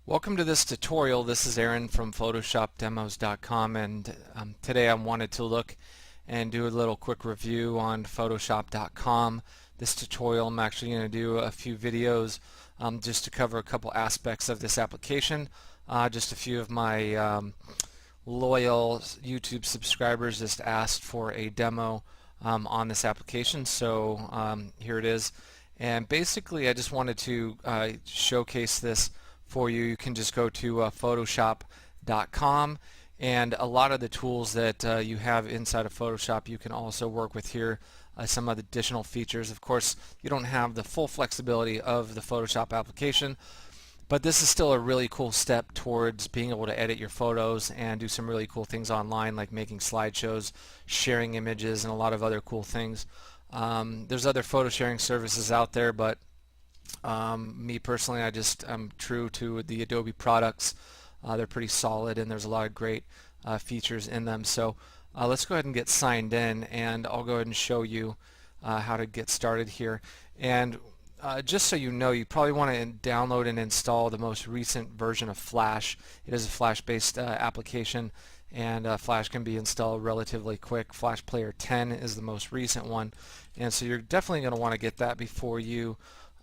Welcome to this tutorial. This is Aaron from PhotoshopDemos.com, and today I wanted to look and do a little quick review on Photoshop.com. This tutorial I'm actually going to do a few videos just to cover a couple aspects of this application. Just a few of my loyal YouTube subscribers just asked for a demo on this application, so here it is. And basically I just wanted to showcase this for you. You can just go to Photoshop.com, and a lot of the tools that you have inside of Photoshop you can also work with here. Some of the additional features. Of course, you don't have the full flexibility of the Photoshop application, but this is still a really cool step towards being able to edit your photos and do some really cool things online, like making slideshows, sharing images, and a lot of other cool things. There's other photo sharing services out there, but me personally, I'm true to the Adobe products. They're pretty solid, and there's a lot of great features in them. So let's go ahead and get signed in, and I'll go ahead and show you how to get started here. And just so you know, you probably want to download and install the most recent version of Flash. It is a Flash-based application, and Flash can be installed relatively quick. Flash Player 10 is the most recent one, and so you're definitely going to want to get that before you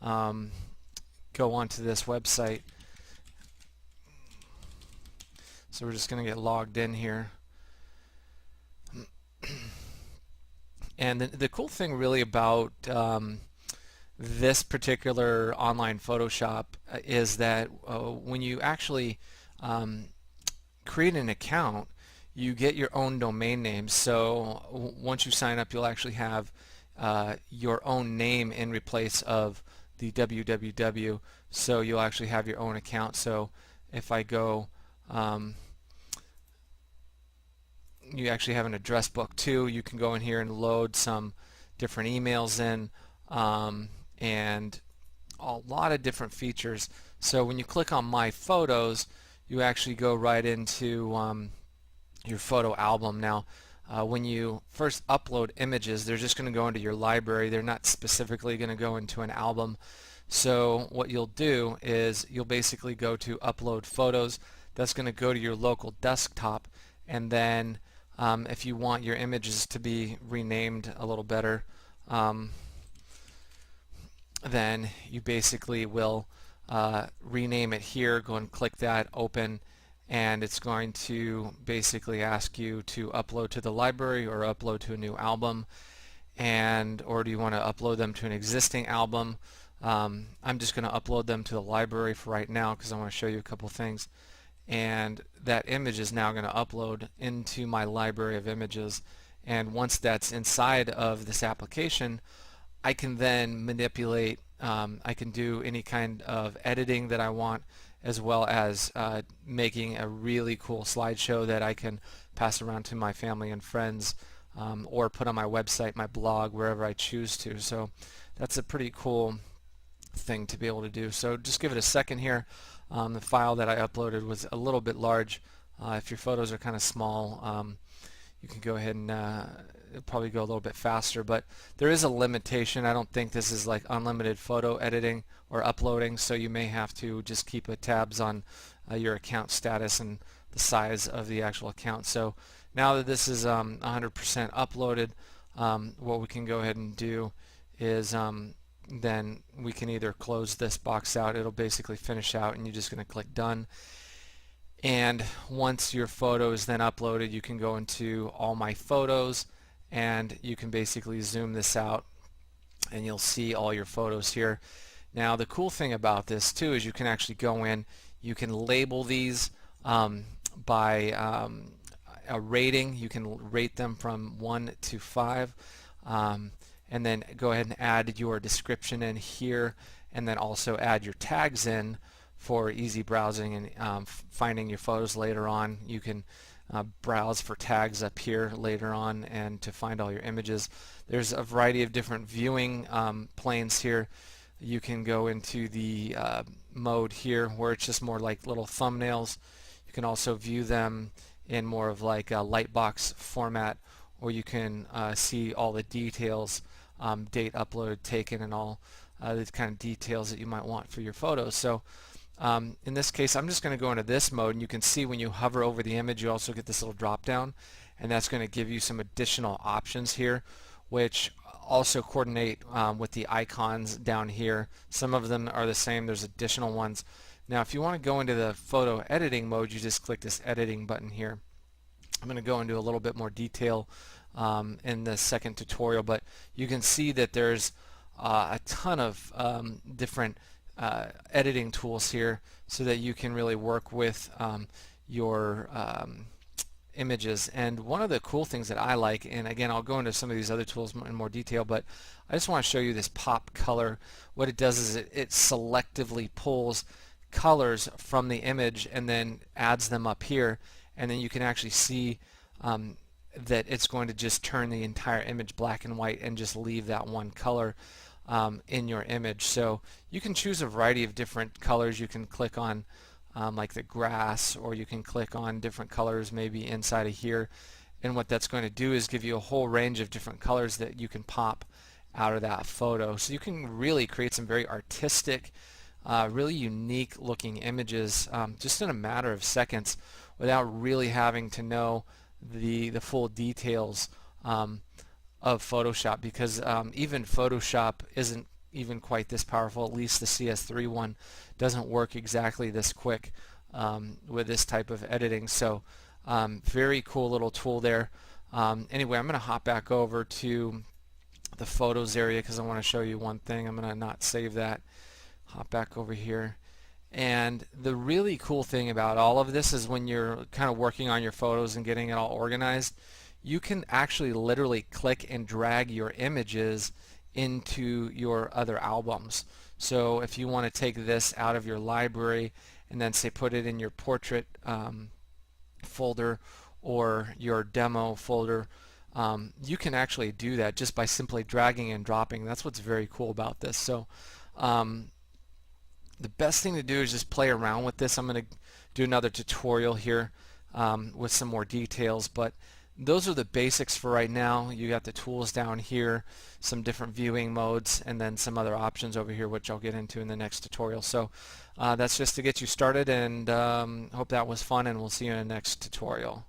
go onto this website. So we're just going to get logged in here. And the cool thing really about this particular online Photoshop is that when you actually create an account, you get your own domain name. So once you sign up, you'll actually have your own name in replace of the www, so you'll actually have your own account. So if I go, you actually have an address book too. You can go in here and load some different emails in, and a lot of different features. So when you click on My Photos, you actually go right into your photo album. Now when you first upload images, they're just going to go into your library. They're not specifically going to go into an album. So what you'll do is you'll basically go to Upload Photos. That's going to go to your local desktop, and then if you want your images to be renamed a little better, then you basically will rename it here. Go and click that, open, and it's going to basically ask you to upload to the library or upload to a new album, or do you want to upload them to an existing album. I'm just going to upload them to the library for right now because I want to show you a couple things, and that image is now going to upload into my library of images. And once that's inside of this application, I can then manipulate, I can do any kind of editing that I want, as well as making a really cool slideshow that I can pass around to my family and friends, or put on my website, my blog, wherever I choose to. So that's a pretty cool thing to be able to do. So just give it a second here. The file that I uploaded was a little bit large. If your photos are kind of small, you can go ahead and it'll probably go a little bit faster, but there is a limitation. I don't think this is like unlimited photo editing or uploading, so you may have to just keep tabs on your account status and the size of the actual account. So now that this is 100% uploaded, what we can go ahead and do is then we can either close this box out. It'll basically finish out, and you're just going to click done. And once your photo is then uploaded, you can go into All My Photos, and you can basically zoom this out, and you'll see all your photos here. Now the cool thing about this too is you can actually go in, you can label these by a rating. You can rate them from 1 to 5, and then go ahead and add your description in here, and then also add your tags in for easy browsing and finding your photos later on. You can browse for tags up here later on and to find all your images. There's a variety of different viewing planes here. You can go into the mode here where it's just more like little thumbnails. You can also view them in more of like a lightbox format, or you can see all the details, date uploaded, taken, and all the kind of details that you might want for your photos. So In this case, I'm just going to go into this mode, and you can see when you hover over the image, you also get this little drop down, and that's going to give you some additional options here, which also coordinate with the icons down here. Some of them are the same. There's additional ones. Now, if you want to go into the photo editing mode, you just click this editing button here. I'm going to go into a little bit more detail in the second tutorial, but you can see that there's a ton of different editing tools here so that you can really work with your images. And one of the cool things that I like, and again I'll go into some of these other tools in more detail, but I just want to show you this pop color. What it does is it selectively pulls colors from the image and then adds them up here, and then you can actually see that it's going to just turn the entire image black and white and just leave that one color in your image. So you can choose a variety of different colors. You can click on like the grass, or you can click on different colors maybe inside of here, and what that's going to do is give you a whole range of different colors that you can pop out of that photo. So you can really create some very artistic, really unique looking images just in a matter of seconds without really having to know the full details of Photoshop, because even Photoshop isn't even quite this powerful. At least the CS3 one doesn't work exactly this quick with this type of editing. So very cool little tool there. Anyway, I'm going to hop back over to the photos area because I want to show you one thing. I'm going to not save that. Hop back over here. And the really cool thing about all of this is when you're kind of working on your photos and getting it all organized, you can actually literally click and drag your images into your other albums. So if you want to take this out of your library and then say put it in your portrait folder or your demo folder, you can actually do that just by simply dragging and dropping. That's what's very cool about this. So the best thing to do is just play around with this. I'm going to do another tutorial here with some more details, but those are the basics for right now. You got the tools down here, some different viewing modes, and then some other options over here, which I'll get into in the next tutorial. So that's just to get you started, and hope that was fun, and we'll see you in the next tutorial.